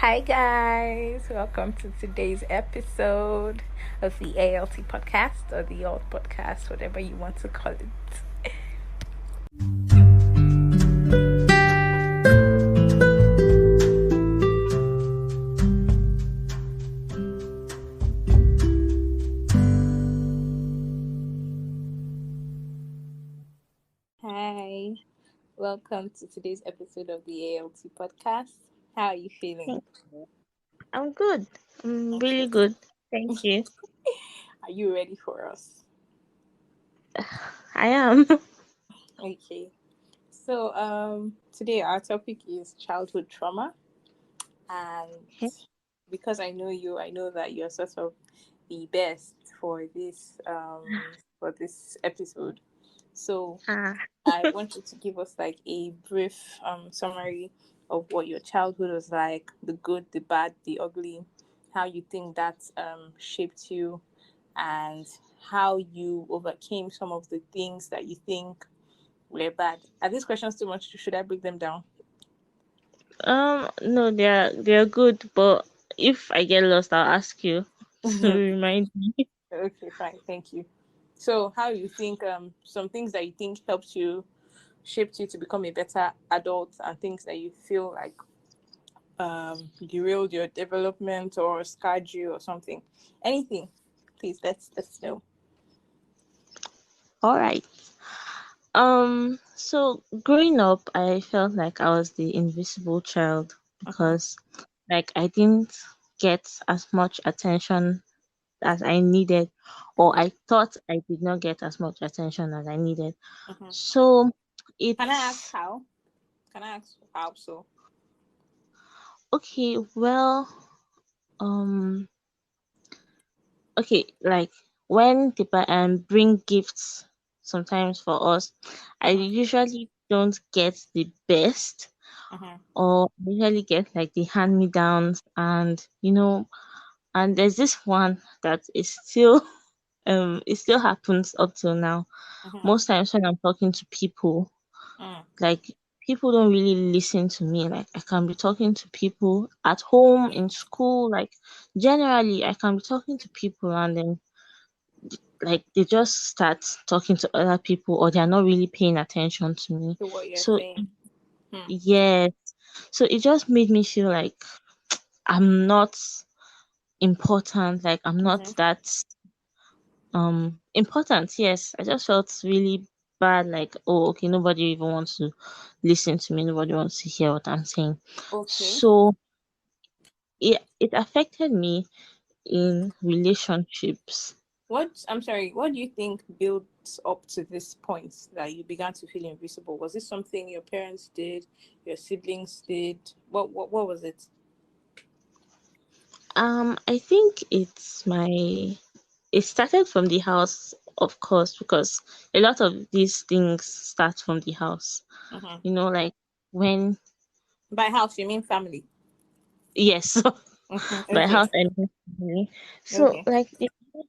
Hi, guys. Welcome to today's episode of the A.L.T podcast or the Alt podcast, whatever you want to call it. Hi. Welcome to today's episode of the A.L.T podcast. How are you feeling? Thank you. I'm good. I'm Okay. really good. Thank you. Are you ready for us? I am. Okay. So, today our topic is childhood trauma, and because I know you, I know that you're sort of the best for this episode. So Ah, I want you to give us like a brief summary of what your childhood was like, the good, the bad, the ugly, how you think that shaped you, and how you overcame some of the things that you think were bad. Are these questions too much? Should I break them down? no, they're good, but if I get lost, I'll ask you to remind me. Okay, fine. Thank you. So, how you think some things that you think helped you shaped you to become a better adult, and things that you feel like derailed your development or scarred you or something. Anything, please let's know. All right. So growing up, I felt like I was the invisible child Uh-huh. because, like, I didn't get as much attention as I needed, or Uh-huh. I thought I did not get as much attention as I needed. Uh-huh. So Can I ask it's how? Can I ask how so? okay. Well, um, okay, like when people bring gifts sometimes for us, I Uh-huh. usually don't get the best, Uh-huh. or I usually get like the hand me downs, and and there's this one that is still it still happens up till now. Uh-huh. Most times when I'm talking to people, Uh-huh. like, people don't really listen to me. Like, I can be talking to people at home, in school, like, generally I can be talking to people, and then, like, they just start talking to other people, or they're not really paying attention to me. To what you're So saying. Hmm. yeah, so it just made me feel like I'm not important, like I'm not Mm-hmm. that important. Yes, I just felt really bad, like, oh, okay, nobody even wants to listen to me, nobody wants to hear what I'm saying. Okay. So it affected me in relationships. What I'm sorry, what do you think built up to this point that you began to feel invisible? Was it something your parents did, your siblings did? What was it? I think it started from the house, of course, because a lot of these things start from the house. Mm-hmm. Like, when, By house you mean family. yes, Mm-hmm. my Okay. house and my family. So, Okay. like,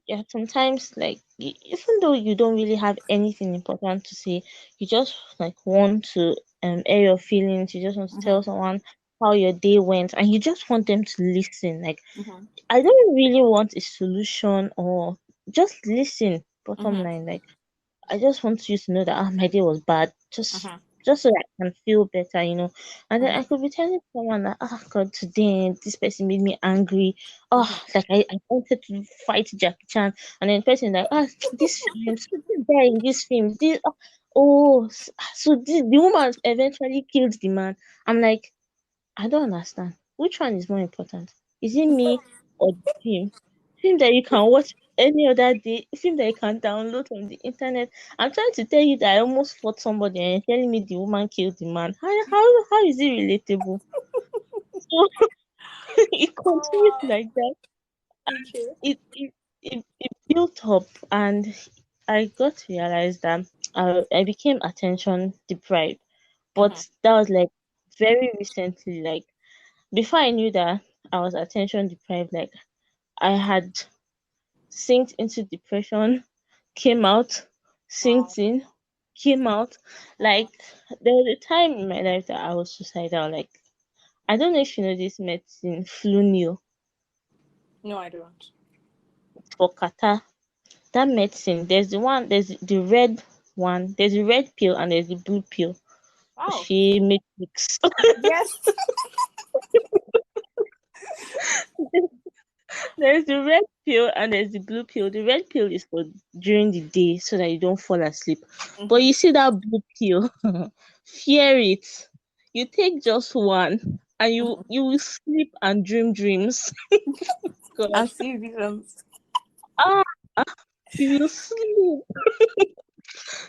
yeah, sometimes, like, even though you don't really have anything important to say, you just like want to air your feelings. You just want to Mm-hmm. tell someone how your day went, and you just want them to listen. Like, Mm-hmm. I don't really want a solution, or just listen. Bottom Mm-hmm. line, like, I just want you to know that, my day was bad. Mm-hmm. Just so that I can feel better. And then I Mm-hmm. could be telling someone that, oh God, today this person made me angry. Oh, Mm-hmm. like, I wanted to fight Jackie Chan. And then the person like, this film, so this guy in this film, so the woman eventually killed the man. I'm like, I don't understand. Which one is more important? Is it me or the film? Film that you can watch any other day, film that you can download from the internet. I'm trying to tell you that I almost fought somebody, and you're telling me the woman killed the man. How is it relatable? So it continues Oh, like that. okay. It built up, and I got to realize that I became attention deprived. Mm-hmm. But that was like very recently. Like, before I knew that I was attention deprived, like, I had sinked into depression, came out, Wow. sinked in, came out. Wow. Like, there was a time in my life that I was suicidal. Like, I don't know if you know this medicine, Flunil, No, I don't. for Qatar. That medicine, there's the red one, there's the red pill and there's the blue pill. Oh, She mix. yes. There's the red pill and there's the blue pill. The red pill is for during the day so that you don't fall asleep. But Mm-hmm. you see that blue pill, fear it. You take just one and you Mm-hmm. you will sleep and dream dreams. God. And see visions. Ah, you will sleep.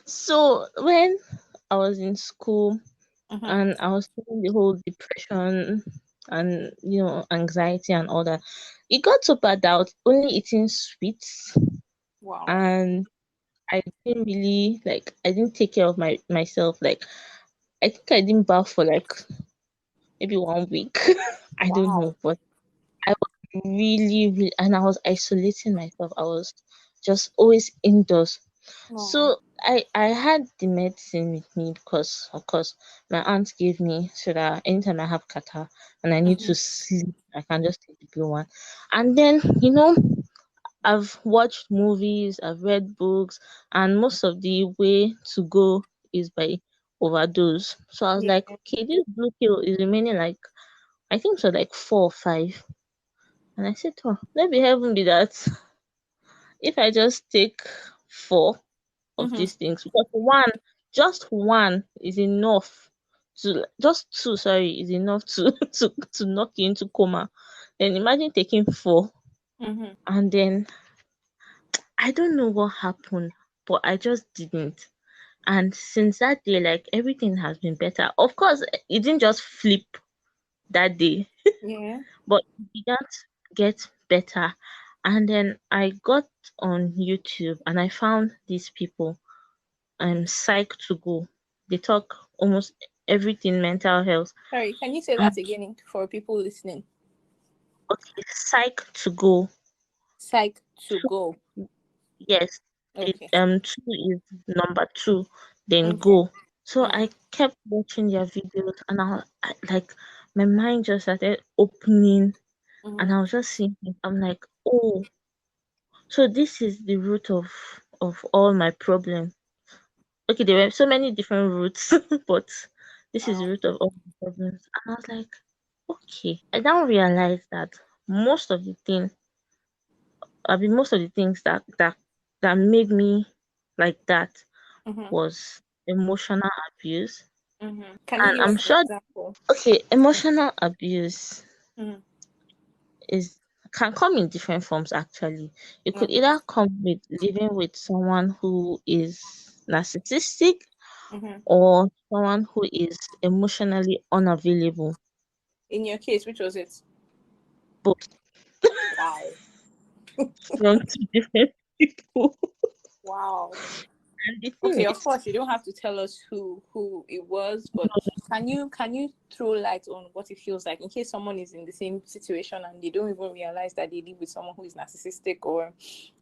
So when I was in school Mm-hmm. and I was feeling the whole depression and anxiety and all that, it got so bad that I was only eating sweets, Wow. and I didn't really like I didn't take care of myself. Like I think I didn't bath for like maybe 1 week. I don't Wow. know, but I was really, really, and I was isolating myself. I was just always indoors. No. So I had the medicine with me because of course my aunt gave me so that anytime I have catarrh and I need Mm-hmm. to sleep, I can just take the blue one. And then I've watched movies, I've read books, and most of the way to go is by overdose. So I was like, Yeah. okay, this blue pill is remaining like I think so like 4 or 5. And I said, oh, maybe heaven be that if I just take 4 of Mm-hmm. these things, because just one is enough to just two, sorry, is enough to to knock you into coma. Then imagine taking 4, Mm-hmm. and then I don't know what happened, but I just didn't. And since that day, like everything has been better. Of course, it didn't just flip that day, Yeah. but it began to get better. And then I got on YouTube and I found these people, Psych to Go. They talk almost everything mental health. Sorry, can you say And that again for people listening? okay, Psych to Go. Psych to Two, go. yes, Okay. two is number two, then Okay. go. So Mm. I kept watching their videos, and I like my mind just started opening, and Mm-hmm. I was just thinking, I'm like, oh, so this is the root of all my problems. Okay, there were so many different roots, but this is the Wow. root of all my problems. And I was like, okay. I now realized that most of the things, most of the things that made me like that Mm-hmm. was emotional abuse. Mm-hmm. Can you And give I'm us an sure, example? okay, emotional abuse Mm-hmm. is can come in different forms actually. It could Okay. either come with living with someone who is narcissistic Mm-hmm. or someone who is emotionally unavailable. In your case, which was it? Both Wow. from two different people. Wow. And the thing Okay, of is, course you don't have to tell us who it was, but can you throw light on what it feels like in case someone is in the same situation and they don't even realize that they live with someone who is narcissistic or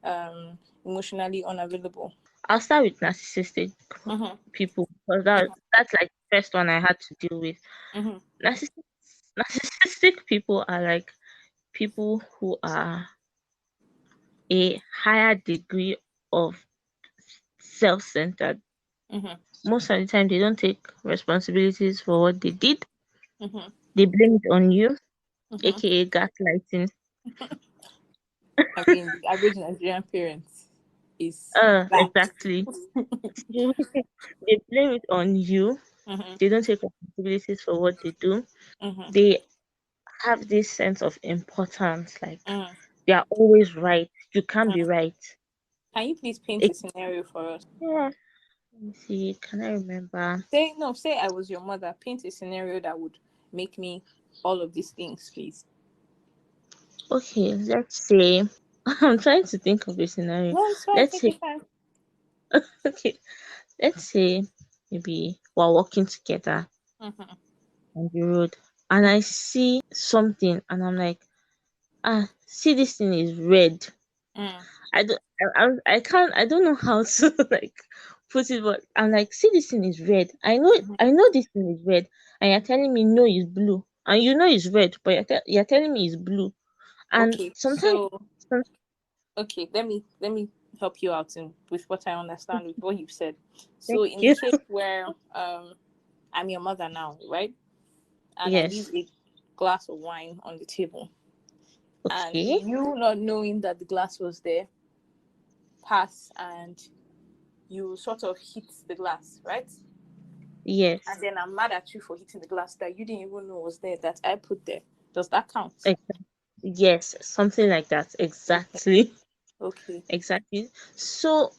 um emotionally unavailable? I'll start with narcissistic Mm-hmm. people because that's like the first one I had to deal with. Mm-hmm. Narcissistic, narcissistic people are like people who are a higher degree of self-centered. Mm-hmm. Most of the time, they don't take responsibilities for what they did. Mm-hmm. They blame it on you, Mm-hmm. aka gaslighting. I mean, the average Nigerian parent is that. Exactly. They blame it on you. Mm-hmm. They don't take responsibilities for what they do. Mm-hmm. They have this sense of importance, like Mm. they are always right. You can't be Mm. right. Can you please paint a It, scenario for us? yeah. Let me see. Can I remember? Say no. Say I was your mother. Paint a scenario that would make me all of these things, please. Okay, let's say I'm trying to think of a scenario. No, it's fine. Let's Take say your time. okay, let's say maybe we're walking together Mm-hmm. on the road and I see something and I'm like, see this thing is red. Mm. I don't I can't I don't know how to like put it, but I'm like, see this thing is red. I know this thing is red and you're telling me no it's blue. and it's red, but you're telling me it's blue. And Okay, sometimes, so okay, let me help you out in with what I understand with what you've said. thank So in the you. case where I'm your mother now, right? And I leave Yes. a glass of wine on the table, and Okay. you not knowing that the glass was there, pass and you sort of hit the glass, right? Yes. And then I'm mad at you for hitting the glass that you didn't even know was there that I put there. Does that count? Yes, something like that. Okay. Exactly. Okay. Exactly. So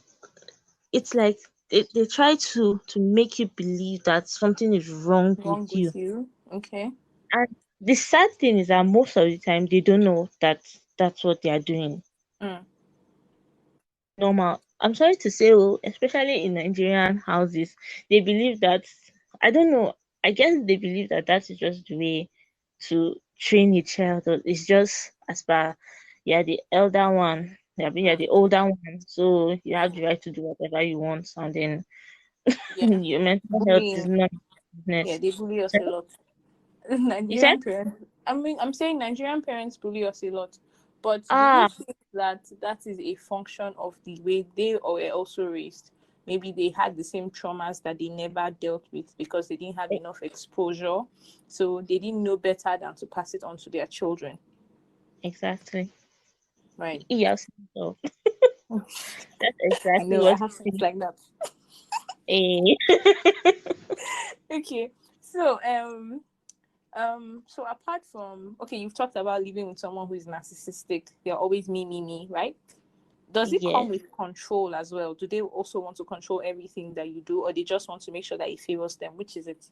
it's like they try to make you believe that something is wrong Wrong with you. with you. Okay. And the sad thing is that most of the time they don't know that that's what they are doing. Mm. Normal. I'm sorry to say, oh, especially in Nigerian houses, they believe that, I don't know, I guess they believe that that is just the way to train a child. Or it's just as per you're the elder one, you're Mm. the older one, so you have the right to do whatever you want, and then Yeah. your mental health is Bullying. not Yeah, business. they bully us So, a lot. you said, Nigerian parents. I mean, I'm saying Nigerian parents bully us a lot. But do you ah, think that that is a function of the way they were also raised? Maybe they had the same traumas that they never dealt with because they didn't have enough exposure. So they didn't know better than to pass it on to their children. exactly. Right. Yes, so that's I exactly know, I what have it things like that. is. Okay. So so apart from, okay, you've talked about living with someone who is narcissistic. They're always me, right? Does it come Yes. with control as well? Do they also want to control everything that you do, or they just want to make sure that it favors them? Which is it?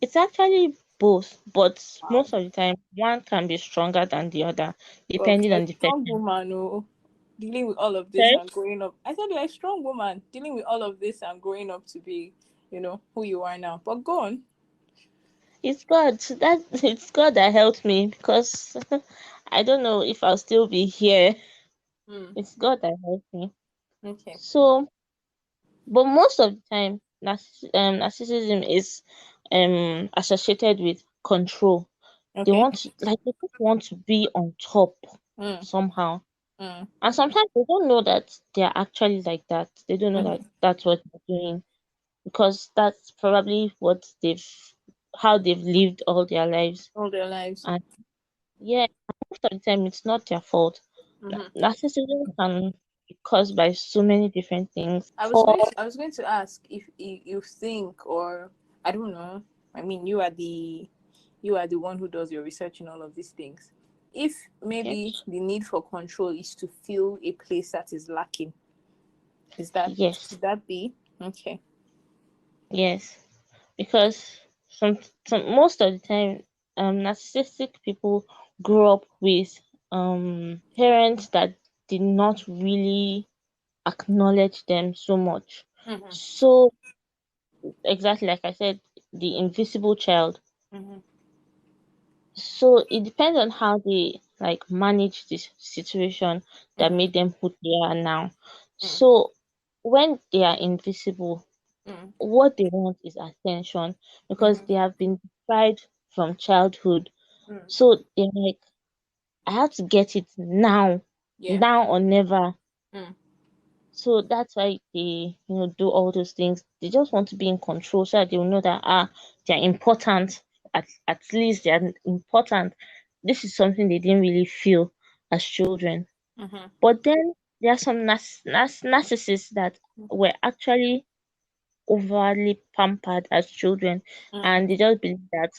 It's actually both, but Wow. most of the time, one can be stronger than the other, Well, depending you're a on the strong person. woman, oh, dealing with all of this Okay? and growing up. I said you're a strong woman dealing with all of this and growing up to be, who you are now. But go on. It's God. It's God that helped me because I don't know if I'll still be here. Mm, It's God that helped me. okay. So, but most of the time, narcissism is associated with control. They Okay. want to, like, they just want to be on top Mm, somehow. mm, And sometimes they don't know that they're actually like that. They don't know that mm-hmm. that's what they're doing because that's probably what how they've lived all their lives. All their lives. And yeah, most of the time it's not their fault. Mm-hmm. Narcissism can be caused by so many different things. I was going to ask if you think, or I don't know. I mean, you are the one who does your research in all of these things. If Okay. maybe the need for control is to fill a place that is lacking, is that Yes, could that be okay? yes, because some most of the time, narcissistic people grow up with parents that did not really acknowledge them so much. Mm-hmm. So exactly like I said, the invisible child. Mm-hmm. So it depends on how they like manage this situation that Mm-hmm. made them who they are now. Mm-hmm. So when they are invisible, Mm-hmm. what they want is attention because Mm-hmm. they have been deprived from childhood. Mm-hmm. So they're like, I have to get it now, Yeah. now or never. Mm. So that's why they, do all those things. They just want to be in control so that they will know that they're important. At least they're important. This is something they didn't really feel as children. Mm-hmm. But then there are some narcissists that were actually overly pampered as children, Mm-hmm. and they just believe that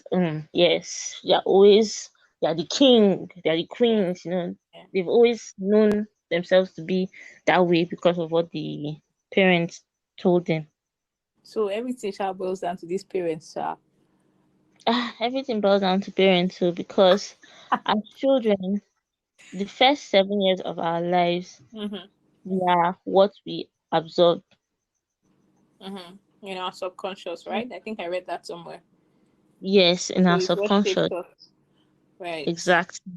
yes, they're the king, they're the Yeah. queens, Yeah. they've always known themselves to be that way because of what the parents told them. So everything shall boils down to these parents, sir. Everything boils down to parents too, because as children, the first 7 years of our lives, Mm-hmm. we are what we absorb. Mm-hmm. Our subconscious, right? I think I read that somewhere. Yes, in So our it's what subconscious. shapes us. Right. Exactly.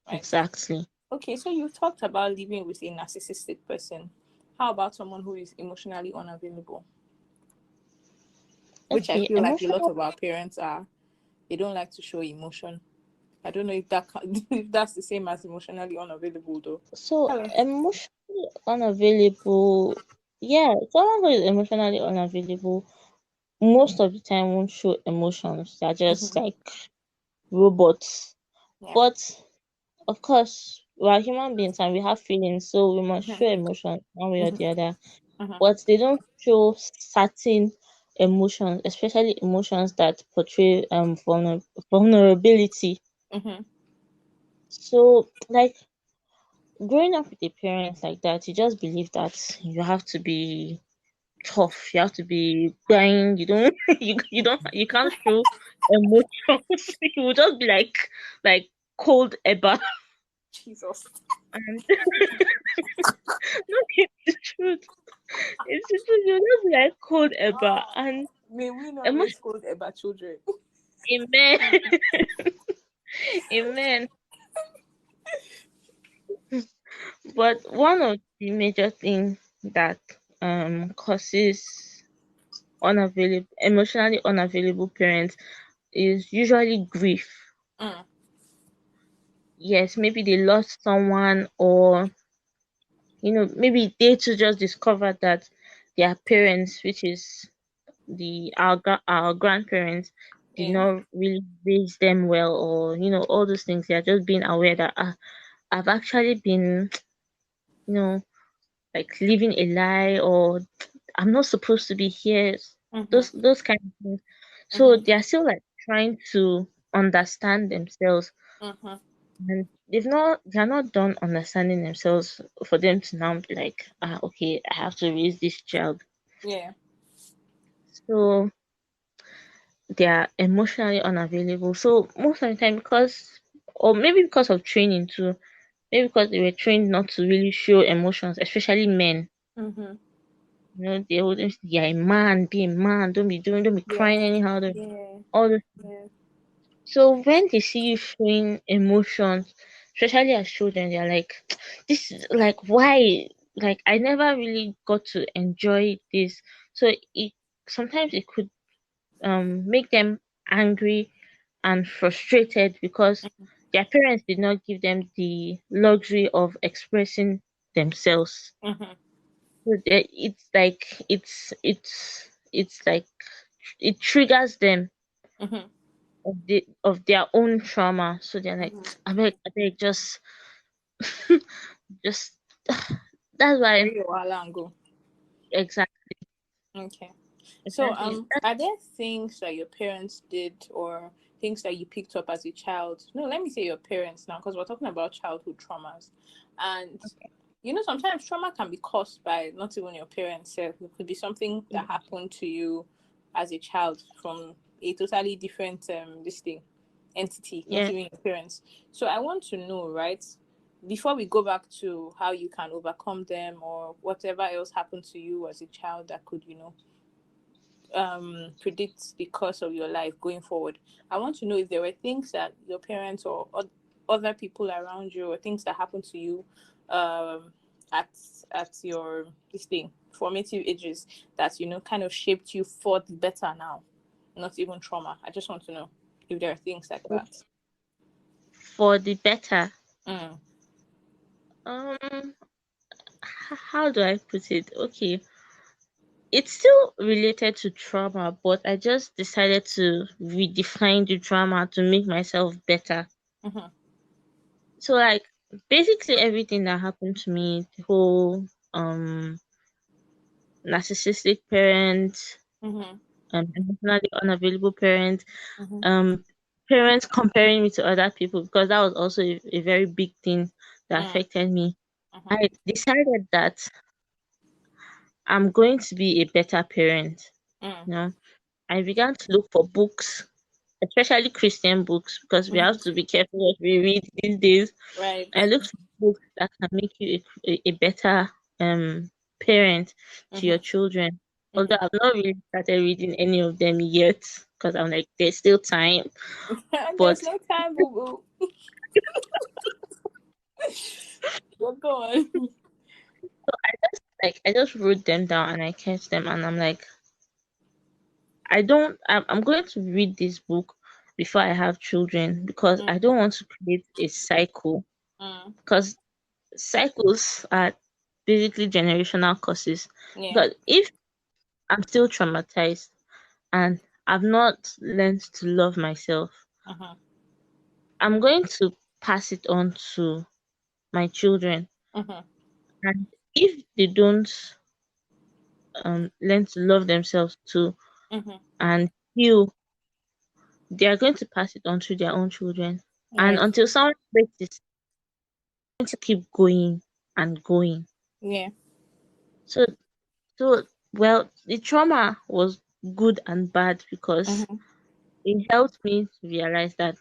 Right. Exactly. Okay, so you talked about living with a narcissistic person. How about someone who is emotionally unavailable? Which I Okay, feel like a lot emotional. of our parents are. they don't like to show emotion. I don't know if that if that's the same as emotionally unavailable though. So Hello. emotionally unavailable, yeah, someone who is emotionally unavailable most of the time won't show emotions. They're just Mm-hmm. like robots. Yeah. But of course, we are human beings and we have feelings, so we must Mm-hmm. show emotion one way or Mm-hmm. the other. Mm-hmm. But they don't show certain emotions, especially emotions that portray vulnerability. Mm-hmm. So, like growing up with a parent like that, you just believe that you have to be tough, you have to be crying, you don't you can't show emotions. You will just be like cold eba. Jesus. And no, it's the truth. It's the truth. You just be like cold eba Ah, and may we not emotion. raise cold about children. Amen. Amen. But one of the major things that causes unavailable emotionally unavailable parents is usually grief. Mm. Yes, maybe they lost someone, or maybe they too just discovered that their parents, which is our grandparents, did Yeah. not really raise them well, or all those things. They are just being aware that I've actually been you know like living a lie, or I'm not supposed to be here. Mm-hmm. Those kind of things. So Mm-hmm. they are still like trying to understand themselves, Mm-hmm. and they're not done understanding themselves for them to now be like, okay, I have to raise this child. Yeah. So they are emotionally unavailable. So most of the time, because or maybe because of training too, maybe because they were trained not to really show emotions, especially men. Mm-hmm. They always, yeah, a man, be a man, don't be crying Yeah. anyhow. Yeah. All the Yeah. So when they see you showing emotions, especially as children, they're like, this is like why? Like I never really got to enjoy this. So it sometimes it could make them angry and frustrated because their parents did not give them the luxury of expressing themselves. Mm-hmm. So it's like it triggers them Mm-hmm. of their own trauma. So they're like, Mm-hmm. I beg, just that's why Carry your wahala and go. exactly Okay. So, exactly that are there things that your parents did or things that you picked up as a child? No, let me say your parents now, because we're talking about childhood traumas, and sometimes trauma can be caused by not even your parents. It could be something that happened to you as a child from a totally different this thing entity, not yeah. even your parents. So I want to know, right? Before we go back to how you can overcome them or whatever else happened to you as a child that could, predict the course of your life going forward. I want to know if there were things that your parents or other people around you or things that happened to you um, at your this thing formative ages that kind of shaped you for the better now, not even trauma. I just want to know if there are things like that. For the better. Mm. um how do I put it? Okay, it's still related to trauma, but I just decided to redefine the trauma to make myself better. Mm-hmm. So like basically everything that happened to me, the whole um narcissistic parent, Mm-hmm. emotionally unavailable parent, Mm-hmm. um parents comparing me to other people, because that was also a very big thing that affected me. Mm-hmm. I decided that I'm going to be a better parent. Mm-hmm. You know, I began to look for books, especially Christian books, because we have Mm-hmm. to be careful what we read these days. Right. I looked for books that can make you a better parent to your Mm-hmm. children. Although Mm-hmm. I've not really started reading any of them yet, because I'm like, there's still time. There's But no time, boo boo. But go on. I just wrote them down and I kept them, and I'm like, I'm going to read this book, before I have children, because I Mm. don't want to create a cycle. Mm. Because cycles are basically generational causes. Yeah. Because if I'm still traumatized and I've not learned to love myself, Uh-huh. I'm going to pass it on to my children. Uh-huh. And if they don't learn to love themselves too Uh-huh. and heal, they are going to pass it on to their own children. And Right. until someone breaks this, going to keep going and going. Yeah. So, well, the trauma was good and bad because Uh-huh. it helped me to realize that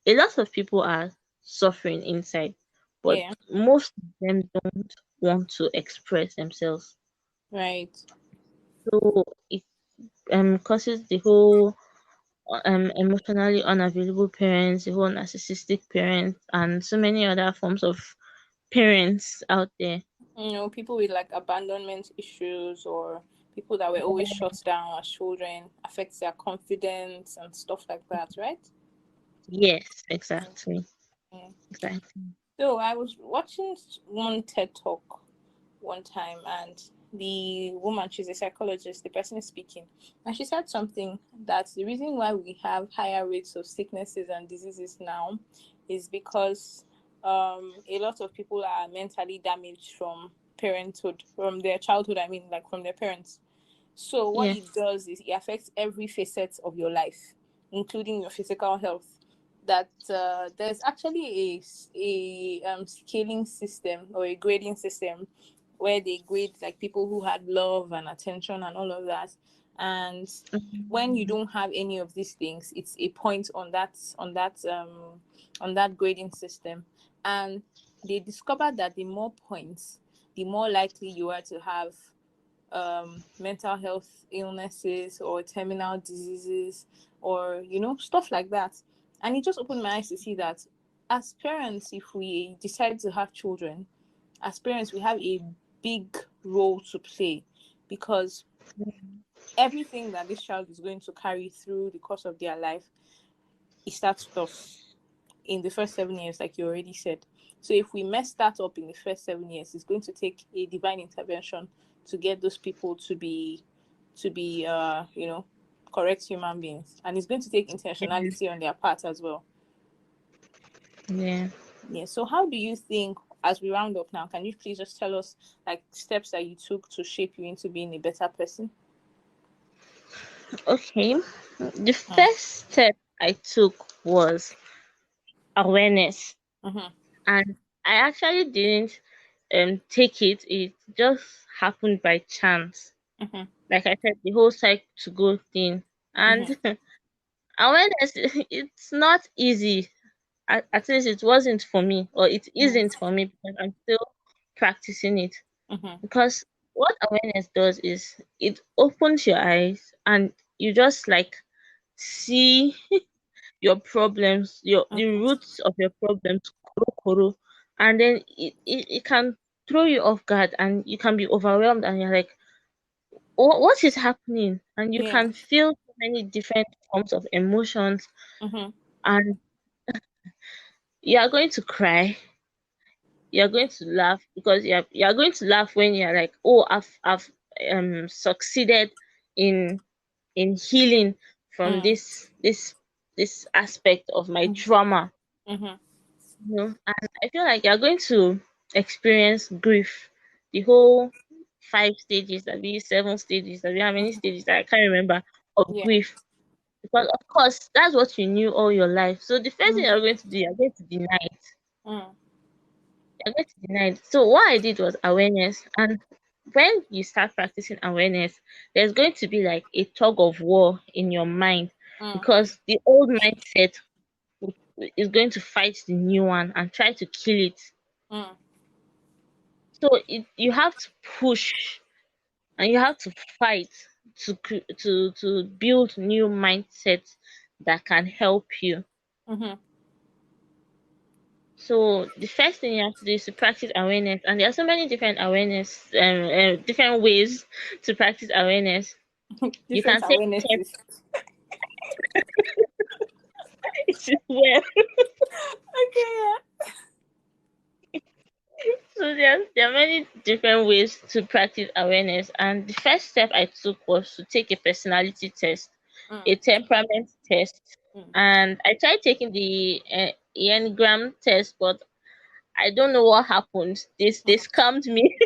a lot of people are suffering inside, but Yeah. most of them don't want to express themselves. Right. So it causes the whole emotionally unavailable parents, the whole narcissistic parents, and so many other forms of parents out there. People with like abandonment issues or people that were always shut down as children affects their confidence and stuff like that, right? Yes, Mm. exactly. Yeah. Exactly. So I was watching one TED talk one time, and the woman, she's a psychologist, the person is speaking, and she said something that the reason why we have higher rates of sicknesses and diseases now is because a lot of people are mentally damaged from parenthood, from their childhood, I mean, like from their parents. So what Yeah. it does is it affects every facet of your life, including your physical health. That there's actually a scaling system or a grading system where they grade like people who had love and attention and all of that. And when you Mhm. don't have any of these things, it's a point on that grading system. And they discovered that the more points, the more likely you are to have mental health illnesses or terminal diseases or stuff like that. And it just opened my eyes to see that as parents, if we decide to have children, as parents we have a big role to play, because everything that this child is going to carry through the course of their life, it starts with us in the first 7 years, like you already said. So if we mess that up in the first 7 years, it's going to take a divine intervention to get those people to be correct human beings, and it's going to take intentionality on their part as well. Yeah. Yeah. So how do you think, as we round up now, can you please just tell us like steps that you took to shape you into being a better person? Okay. The Mm. first step I took was awareness. Mm-hmm. And I actually didn't take it. It just happened by chance. Mm-hmm. Like I said, the whole cycle to go thing. And Mm-hmm. awareness, it's not easy. At least it wasn't for me, or it isn't for me because I'm still practicing it. Mm-hmm. Because what awareness does is it opens your eyes and you just like see your problems, the Mm-hmm. roots of your problems, koro koro, and then it can throw you off guard and you can be overwhelmed and you're like, what is happening? And you Yeah. can feel so many different forms of emotions Mm-hmm. and you are going to cry, you're going to laugh because you're going to laugh when you're like, oh, I've succeeded in healing from Mm. this aspect of my trauma. Mm-hmm. And I feel like you're going to experience grief, the whole 5 stages, that be 7 stages, that be how many stages that I can't remember of Yeah. grief. Because of course that's what you knew all your life. So the first thing Mm. you're going to do, you're going to deny it. Mm. You're going to deny it. So what I did was awareness. And when you start practicing awareness, there's going to be like a tug of war in your mind Mm. because the old mindset is going to fight the new one and try to kill it. Mm. So you have to push and you have to fight to build new mindsets that can help you. Mm-hmm. So the first thing you have to do is to practice awareness, and there are so many different awareness, different ways to practice awareness. You Different can take awarenesses. Well, Okay. so there are many different ways to practice awareness, and the first step I took was to take a personality test, Yeah. a temperament test, Mm. and I tried taking the Enneagram test, but I don't know what happened. They Mm. scammed me.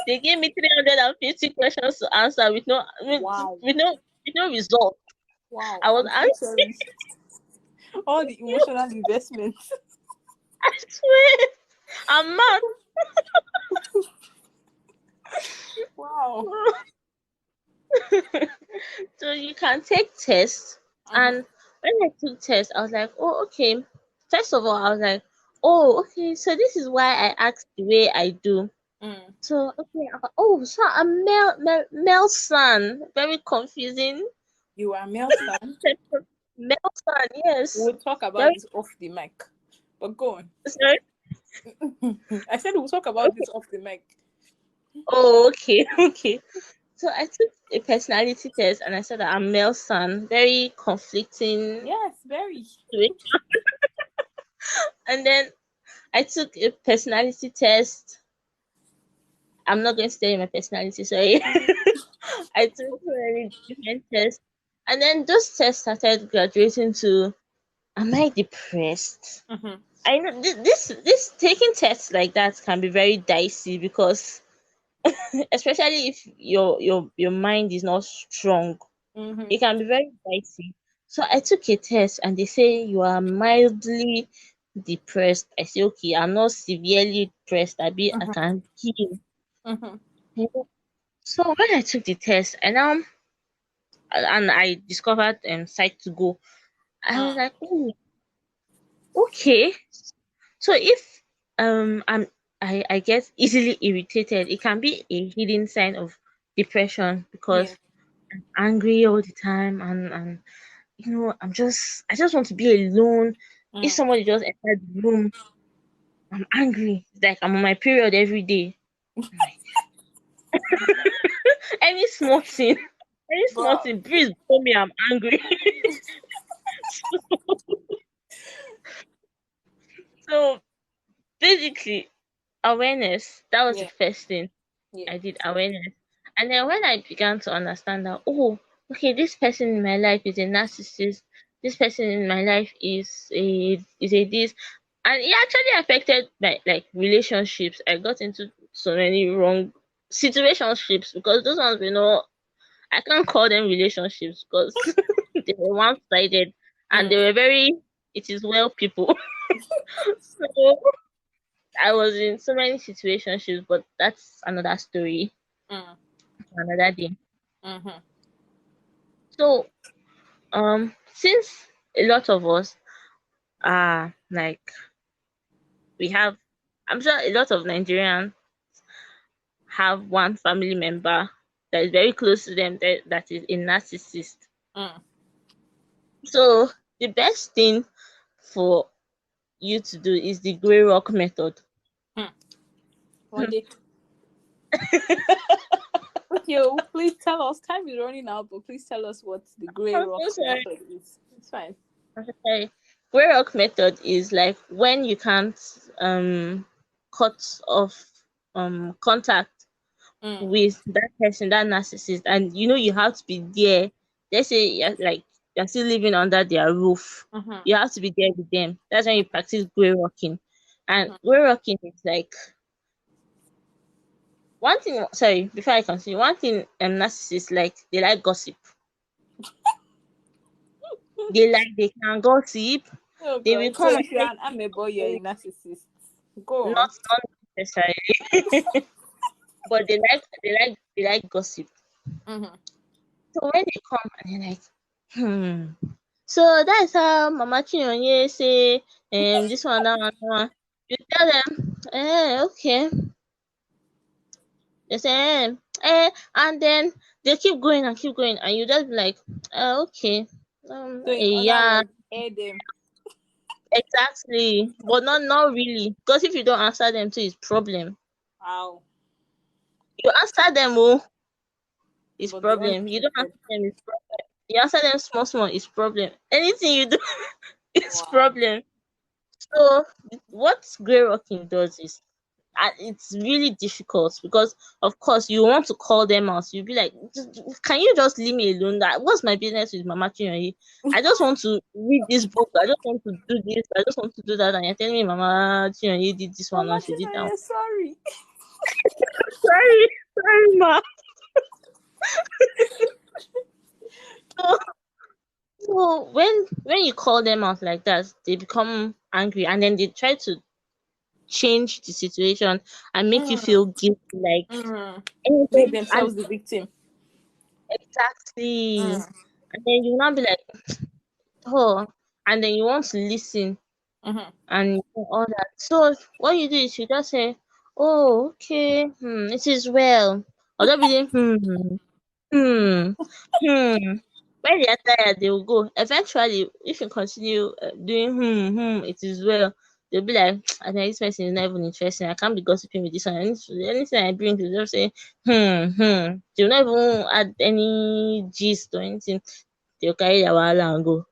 They gave me 350 questions to answer with no Wow. with no result. Wow. I was I'm so answering. sorry. All the emotional investments. I swear, I'm mad. Wow. So you can take tests, Mm-hmm. and when I took tests, I was like, oh, okay. First of all, I was like, oh, okay. So this is why I act the way I do. Mm. So okay, oh, so I'm male son. Very confusing. You are male son. Male son, yes. We'll talk about Very this off the mic. But go on. sorry. I said we'll talk about Okay. this off the mic. Oh, okay, okay. So I took a personality test and I said that I'm male son. Very conflicting Yes, very. situation. And then I took a personality test. I'm not going to tell you my personality, sorry. I took so many different tests. And then those tests started graduating to, am I depressed? Mm-hmm. I know this taking tests like that can be very dicey because especially if your mind is not strong, Mm-hmm. it can be very dicey. So I took a test and they say you are mildly depressed. I say okay, I'm not severely depressed. I Mm-hmm. can heal. Mm-hmm. So when I took the test and I discovered site to go, I was Mm. like, oh, okay. So if I'm I get easily irritated, it can be a hidden sign of depression Yeah. because angry all the time and I just want to be alone. If Mm. somebody just entered the room, I'm angry. It's like I'm on my period every day. I'm like, any small thing, any small Bro. thing, please tell me I'm angry. So basically, awareness. That was the Yeah. first thing Yeah. I did, awareness. And then when I began to understand that, oh, okay, this person in my life is a narcissist. This person in my life is a this, and it actually affected my like relationships. I got into so many wrong situationships because those ones were not. I can't call them relationships because they were one sided and they Mm. were very. It is well people. So I was in so many situationships, but that's another story, Mm. another day. Mm-hmm. So since a lot of us are like we have I'm sure a lot of Nigerians have one family member that is very close to them that is a narcissist. Mm. So the best thing for you to do is the grey rock method. Mm. One day. Okay, oh, please tell us. Time is running out, but please tell us what the grey I'm rock so sorry. method is. It's fine. I'm so sorry. Grey rock method is like when you can't cut off contact Mm. with that person, that narcissist, and you have to be there. Let's say you're still living under their roof. Mm-hmm. You have to be there with them. That's when you practice grey rocking. And Mm-hmm. grey rocking is like one thing. Sorry, before I continue, one thing narcissists like they like gossip. They can gossip. Oh They will God. So come and if you're tell an amebo, you're a you narcissist. Go on. not necessarily, but they like gossip. Mm-hmm. So when they come and they're like, so that's how Mama Chinyonye say, this one, that one. You tell them, okay. They say, and then they keep going, and you just be like, okay, So in other yeah, words, air them. exactly, but not really, because if you don't answer them to, it's problem. Wow. You answer them, oh, it's But they problem. You don't uninterested. answer them, it's problem. You answer them small, small, it's problem. Anything you do. It's Wow. problem. So what grey rocking does is, it's really difficult because of course you want to call them out. You'll be like, Can you just leave me alone? That what's my business with Mama Chinonye? I just want to read this book. I just want to do this. I just want to do that. And you're telling me Mama Chinonye did this one Mama and she did that one. Chinonye, sorry. Sorry, sorry, ma. So, so when you call them out like that, they become angry and then they try to change the situation and make you Mm, feel guilty, like mm. Make anybody. And themselves the victim. exactly. Mm, And then you now be like, oh, and then you want to listen mm-hmm. and all that. So what you do is you just say, oh, okay, it is well. Or don't be doing, hmm, hmm. When they are tired, they will go. Eventually, if you continue doing, it is well. They'll be like, I think this person is not even interesting. I can't be gossiping with this one. Anything I bring, they just say, They'll not even add any gist or anything. They'll carry their wahala and go.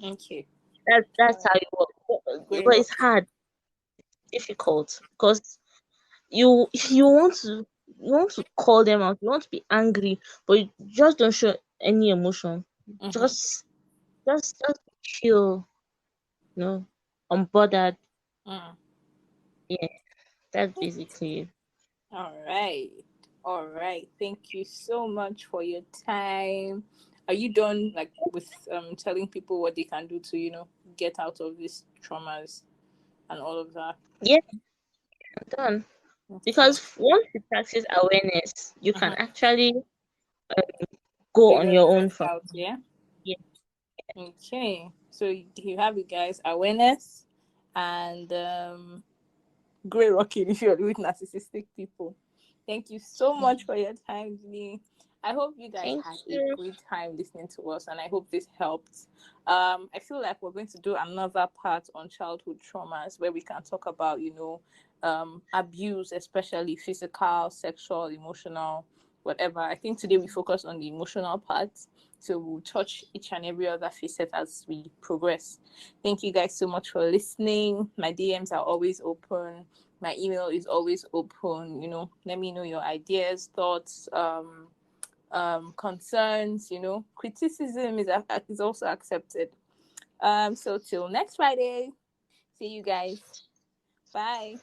Okay. That's how it works. Grey But it's rock. hard, difficult because you want to call them out, you want to be angry, but you just don't show any emotion. Mm-hmm. Just chill, you know, unbothered. Mm. Yeah, that's basically it. All right. All right. Thank you so much for your time. Are you done like with telling people what they can do to, get out of these traumas and all of that? Yeah, I'm done. Okay. Because once you practice awareness, you can Mm-hmm. actually go on Figure your own things from. out, yeah? Yeah, Okay. So you have you guys awareness and grey rocking if you're with narcissistic people. Thank you so much for your time, Lee. I hope you guys thank had a you. great time listening to us, and I hope this helped. I feel like we're going to do another part on childhood traumas where we can talk about, abuse, especially physical, sexual, emotional, whatever. I think today we focus on the emotional part, so we'll touch each and every other facet as we progress. Thank you guys so much for listening. My DMs are always open. My email is always open. Let me know your ideas, thoughts, concerns. Criticism is also accepted. So till next Friday. See you guys. Bye.